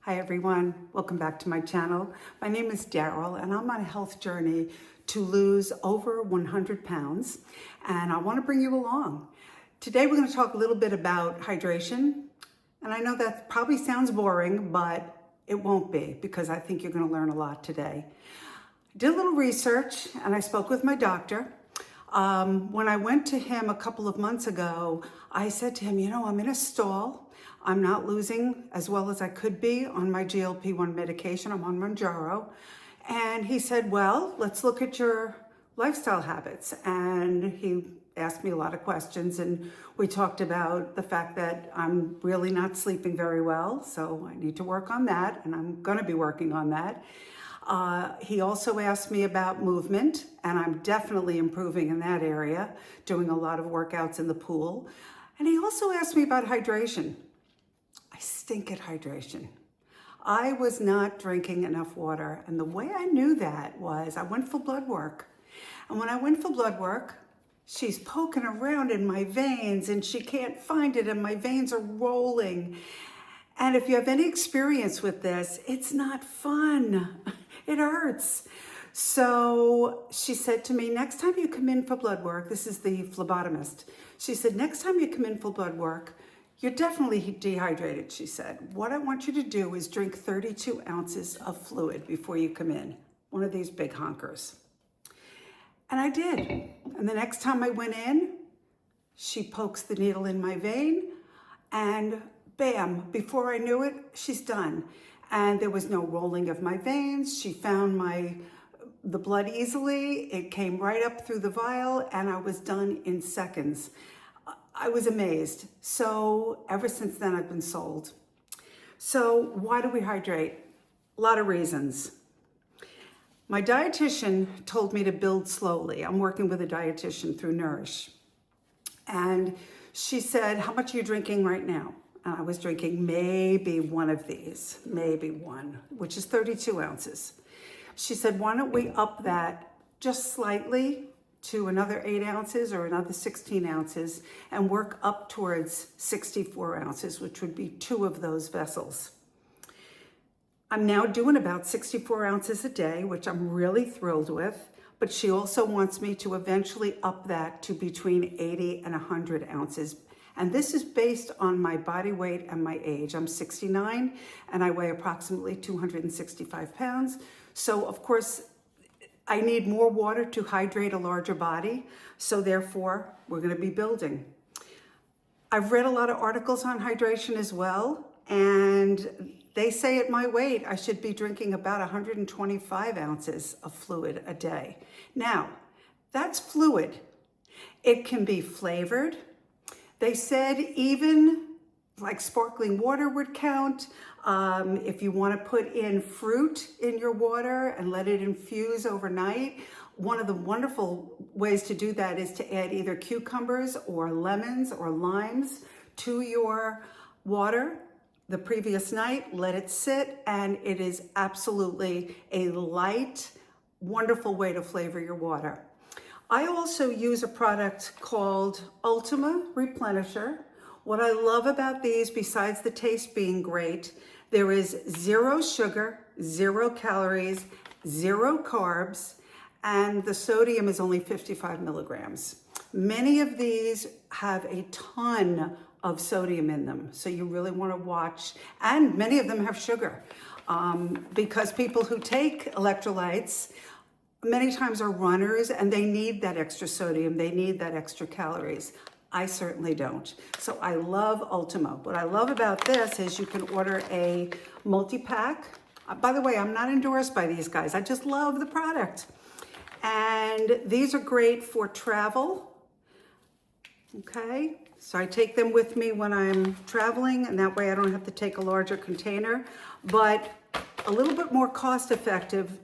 Hi everyone, welcome back to my channel. My name is Daryl and I'm on a health journey to lose over 100 pounds and I want to bring you along. Today we're going to talk a little bit about hydration, and I know that probably sounds boring, but it won't be because I think you're going to learn a lot today. I did a little research and I spoke with my doctor. When I went to him a couple of months ago, I said to him, I'm in a stall. I'm not losing as well as I could be on my GLP-1 medication. I'm on mounjaro. And he said, well, let's look at your lifestyle habits. And he asked me a lot of questions, and we talked about the fact that I'm really not sleeping very well. So I need to work on that, and I'm going to be working on that. He also asked me about movement, and I'm definitely improving in that area, doing a lot of workouts in the pool. And he also asked me about hydration. I stink at hydration. I was not drinking enough water, and the way I knew that was I went for blood work. And when I went for blood work, she's poking around in my veins and she can't find it, and my veins are rolling. And if you have any experience with this, it's not fun. It hurts. So she said to me, next time you come in for blood work, this is the phlebotomist. She said, next time you come in for blood work, you're definitely dehydrated, she said. What I want you to do is drink 32 ounces of fluid before you come in, one of these big honkers. And I did. And the next time I went in, she pokes the needle in my vein, and bam, before I knew it, she's done. And there was no rolling of my veins. She found the blood easily. It came right up through the vial, and I was done in seconds. I was amazed. So ever since then, I've been sold. So why do we hydrate? A lot of reasons. My dietitian told me to build slowly. I'm working with a dietitian through Nourish. And she said, how much are you drinking right now? And I was drinking maybe one of these, maybe one, which is 32 ounces. She said, why don't we up that just slightly to another 8 ounces or another 16 ounces and work up towards 64 ounces, which would be 2 of those vessels. I'm now doing about 64 ounces a day, which I'm really thrilled with, but she also wants me to eventually up that to between 80 and 100 ounces. And this is based on my body weight and my age. I'm 69 and I weigh approximately 265 pounds. So of course, I need more water to hydrate a larger body. So therefore, we're gonna be building. I've read a lot of articles on hydration as well, and they say at my weight, I should be drinking about 125 ounces of fluid a day. Now, that's fluid. It can be flavored. They said even like sparkling water would count. If you want to put in fruit in your water and let it infuse overnight, one of the wonderful ways to do that is to add either cucumbers or lemons or limes to your water the previous night, let it sit, and it is absolutely a light, wonderful way to flavor your water. I also use a product called Ultima Replenisher. What I love about these, besides the taste being great, there is 0 sugar, 0 calories, 0 carbs, and the sodium is only 55 milligrams. Many of these have a ton of sodium in them, so you really want to watch, and many of them have sugar, because people who take electrolytes many times are runners and they need that extra sodium, they need that extra calories. I certainly don't. So I love Ultima. What I love about this is you can order a multi-pack. By the way, I'm not endorsed by these guys. I just love the product. And these are great for travel. Okay, so I take them with me when I'm traveling, and that way I don't have to take a larger container. But a little bit more cost effective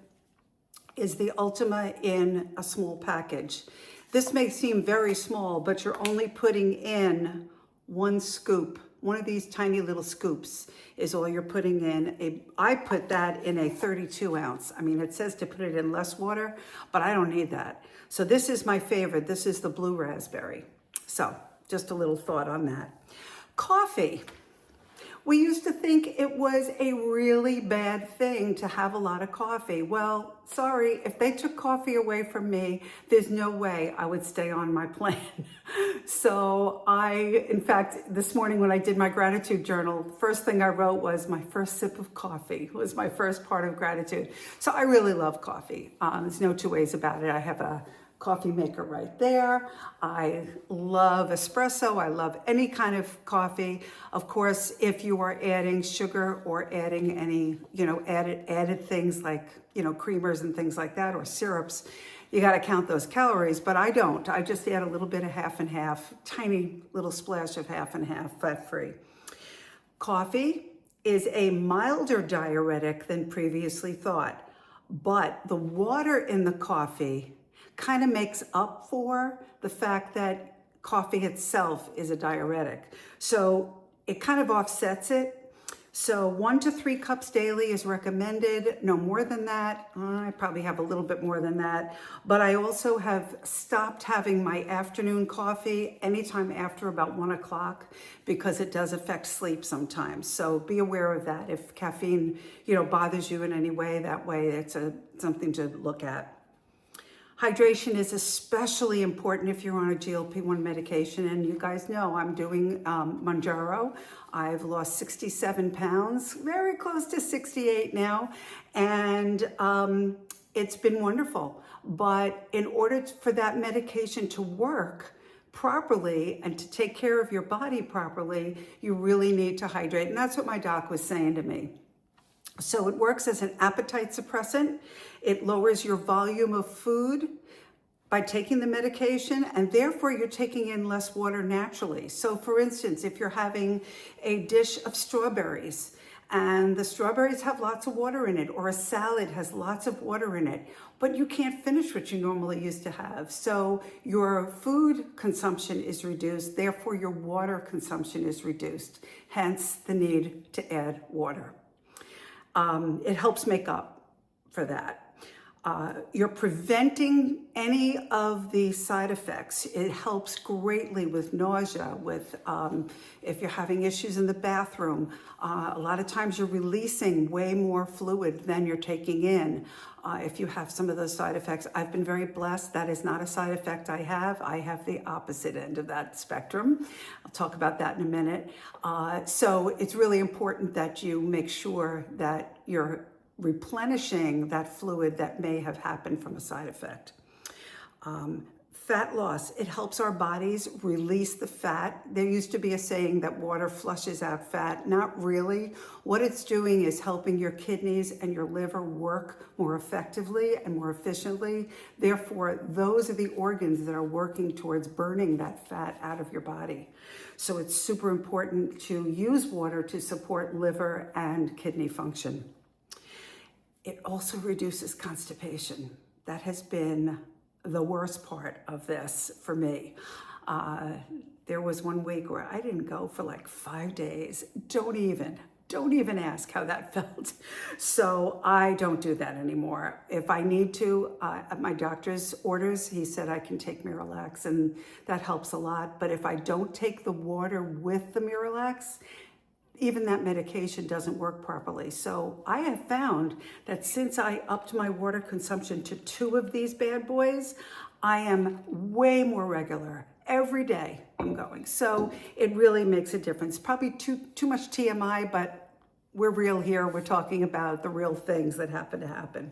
is the Ultima in a small package. This may seem very small, but you're only putting in 1 scoop. One of these tiny little scoops is all you're putting in. I put that in a 32 ounce. I mean, it says to put it in less water, but I don't need that. So this is my favorite. This is the blue raspberry. So just a little thought on that. Coffee. We used to think it was a really bad thing to have a lot of coffee. Well, sorry, if they took coffee away from me, there's no way I would stay on my plan. So in fact, this morning when I did my gratitude journal, first thing I wrote was my first sip of coffee was my first part of gratitude. So I really love coffee. There's no two ways about it. I have a coffee maker right there. I love espresso. I love any kind of coffee. Of course, if you are adding sugar or adding any, added things like, creamers and things like that, or syrups, you got to count those calories, but I don't. I just add a little bit of half and half, tiny little splash of half and half, fat-free. Coffee is a milder diuretic than previously thought, but the water in the coffee kind of makes up for the fact that coffee itself is a diuretic. So it kind of offsets it. So 1 to 3 cups daily is recommended, no more than that. I probably have a little bit more than that, but I also have stopped having my afternoon coffee anytime after about 1 o'clock because it does affect sleep sometimes. So be aware of that. If caffeine, bothers you in any way, that way it's something to look at. Hydration is especially important if you're on a GLP-1 medication, and you guys know I'm doing mounjaro. I've lost 67 pounds, very close to 68 now, and it's been wonderful. But in order for that medication to work properly and to take care of your body properly, you really need to hydrate, and that's what my doc was saying to me. So it works as an appetite suppressant. It lowers your volume of food by taking the medication, and therefore you're taking in less water naturally. So for instance, if you're having a dish of strawberries and the strawberries have lots of water in it, or a salad has lots of water in it, but you can't finish what you normally used to have. So your food consumption is reduced, therefore your water consumption is reduced, hence the need to add water. It helps make up for that. You're preventing any of the side effects. It helps greatly with nausea, with if you're having issues in the bathroom. A lot of times you're releasing way more fluid than you're taking in. If you have some of those side effects, I've been very blessed. That is not a side effect I have. I have the opposite end of that spectrum. I'll talk about that in a minute. So it's really important that you make sure that you're replenishing that fluid that may have happened from a side effect. Fat loss, it helps our bodies release the fat. There used to be a saying that water flushes out fat. Not really. What it's doing is helping your kidneys and your liver work more effectively and more efficiently. Therefore, those are the organs that are working towards burning that fat out of your body. So it's super important to use water to support liver and kidney function. It also reduces constipation. That has been the worst part of this for me. There was one week where I didn't go for like 5 days. Don't even ask how that felt. So I don't do that anymore. If I need to, at my doctor's orders, he said I can take Miralax, and that helps a lot. But if I don't take the water with the Miralax, even that medication doesn't work properly. So I have found that since I upped my water consumption to 2 of these bad boys, I am way more regular. Every day I'm going. So it really makes a difference. Probably too much TMI, but we're real here. We're talking about the real things that happen.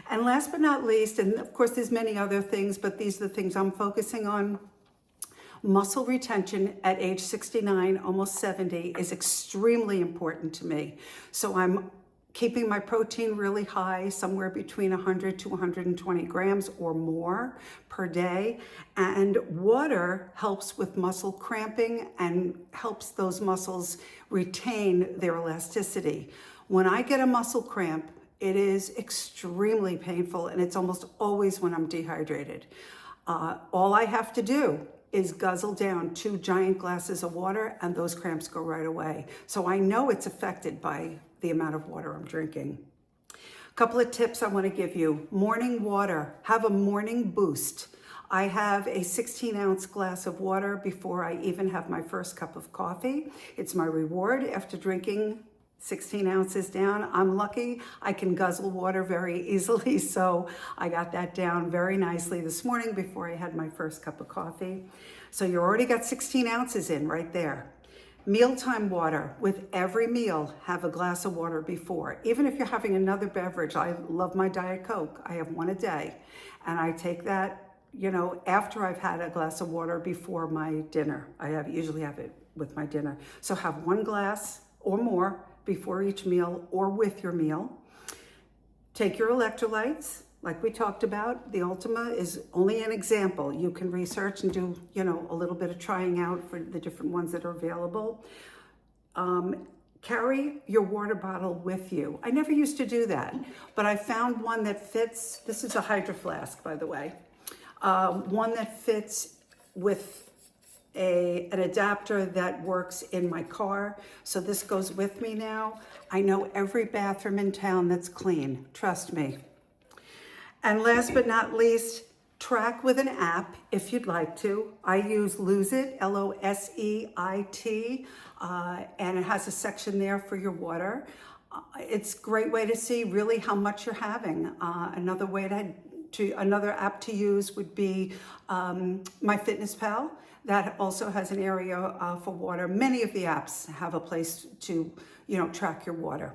And last but not least, and of course there's many other things, but these are the things I'm focusing on. Muscle retention at age 69, almost 70, is extremely important to me. So I'm keeping my protein really high, somewhere between 100 to 120 grams or more per day. And water helps with muscle cramping and helps those muscles retain their elasticity. When I get a muscle cramp, it is extremely painful, and it's almost always when I'm dehydrated. All I have to do is guzzle down 2 giant glasses of water, and those cramps go right away. So I know it's affected by the amount of water I'm drinking. A couple of tips I want to give you. Morning water. Have a morning boost. I have a 16-ounce glass of water before I even have my first cup of coffee. It's my reward after drinking 16 ounces down. I'm lucky I can guzzle water very easily, so I got that down very nicely this morning before I had my first cup of coffee. So you already got 16 ounces in right there. Mealtime water. With every meal, have a glass of water before. Even if you're having another beverage, I love my Diet Coke. I have one a day, and I take that, after I've had a glass of water before my dinner. Usually have it with my dinner. So have one glass or more before each meal or with your meal. Take your electrolytes, like we talked about. The Ultima is only an example. You can research and do, a little bit of trying out for the different ones that are available. Carry your water bottle with you. I never used to do that, but I found one that fits. This is a Hydro Flask, by the way. One that fits with an adapter that works in my car. So this goes with me now. I know every bathroom in town that's clean, trust me. And last but not least, track with an app if you'd like to. I use Lose It, L-O-S-E-I-T, and it has a section there for your water. It's a great way to see really how much you're having. Another app to use would be MyFitnessPal. That also has an area for water. Many of the apps have a place to, track your water.